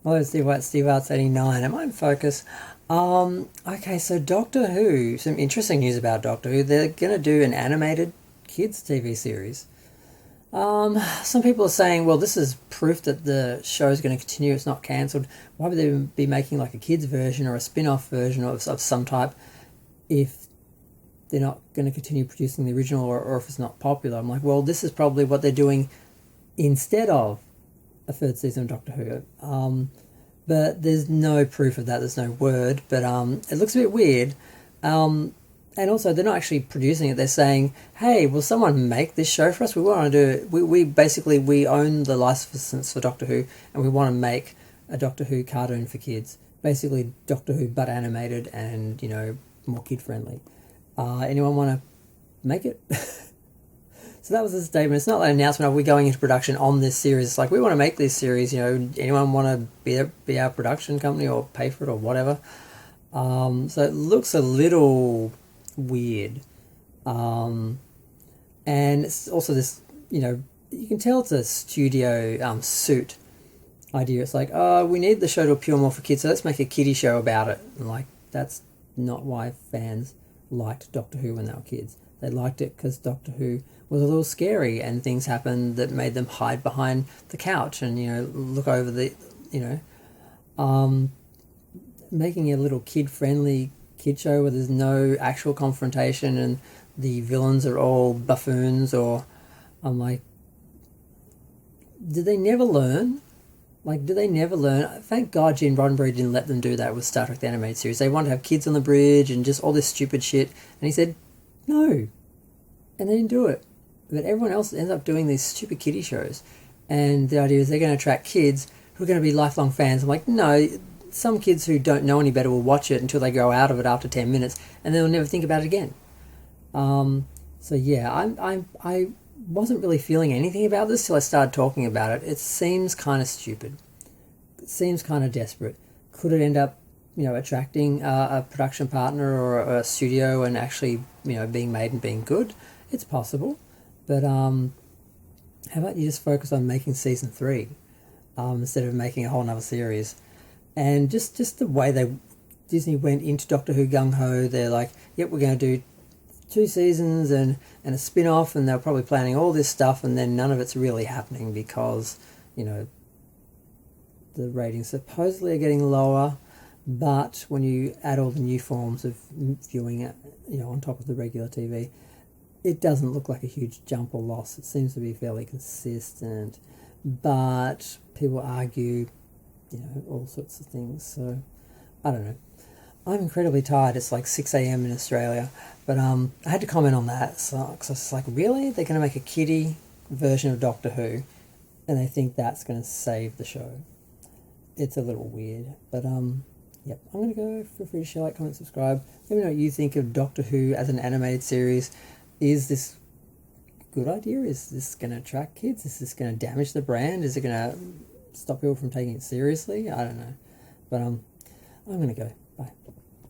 Hello, Steve Arts 89. Am I in focus? Okay, so Doctor Who. Some interesting news about Doctor Who. They're going to do an animated kids' TV series. Some people are saying, well, this is proof that the show is going to continue. It's not cancelled. Why would they be making like a kids' version or a spin-off version of some type if they're not going to continue producing the original, or if it's not popular? I'm like, well, this is probably what they're doing instead of a third season of Doctor Who. But there's no proof of that. There's no word. But it looks a bit weird. And also, they're not actually producing it. They're saying, "Hey, will someone make this show for us? We want to do it. We basically we own the license for Doctor Who, and we want to make a Doctor Who cartoon for kids. Basically, Doctor Who but animated and more kid friendly. Anyone want to make it?" So that was the statement. It's not an announcement of we're going into production on this series. It's like, we want to make this series. Anyone want to be our production company or pay for it or whatever? So it looks a little weird. And it's also this, you can tell it's a studio suit idea. It's like, oh, we need the show to appeal more for kids, so let's make a kiddie show about it. And like, that's not why fans liked Doctor Who when they were kids. They liked it because Doctor Who was a little scary and things happened that made them hide behind the couch and, look over the, making a little kid-friendly kid show where there's no actual confrontation and the villains are all buffoons, or I'm like, did they never learn? Like, do they never learn? Thank God Gene Roddenberry didn't let them do that with Star Trek the Animated Series. They wanted to have kids on the bridge and just all this stupid shit. And he said, no. And they didn't do it. But everyone else ends up doing these stupid kiddie shows. And the idea is they're going to attract kids who are going to be lifelong fans. I'm like, no, some kids who don't know any better will watch it until they grow out of it after 10 minutes, and they'll never think about it again. So yeah, I wasn't really feeling anything about this till I started talking about it. It seems kind of stupid. It seems kind of desperate. Could it end up, attracting a production partner or a studio and actually, being made and being good? It's possible. But how about you just focus on making season 3 instead of making a whole nother series? And just the way Disney went into Doctor Who gung-ho, they're like, yep, we're going to do 2 seasons and a spin-off, and they're probably planning all this stuff, and then none of it's really happening because, the ratings supposedly are getting lower, but when you add all the new forms of viewing it, on top of the regular TV, it doesn't look like a huge jump or loss. It seems to be fairly consistent, but people argue, all sorts of things. So, I don't know. I'm incredibly tired. It's like 6 a.m. in Australia, but I had to comment on that. So, cause I was like, really? They're going to make a kiddie version of Doctor Who, and they think that's going to save the show. It's a little weird, but yep. I'm going to go. Feel free to share, like, comment, subscribe. Let me know what you think of Doctor Who as an animated series. Is this a good idea? Is this going to attract kids? Is this going to damage the brand? Is it going to stop people from taking it seriously? I don't know. But I'm going to go. Bye.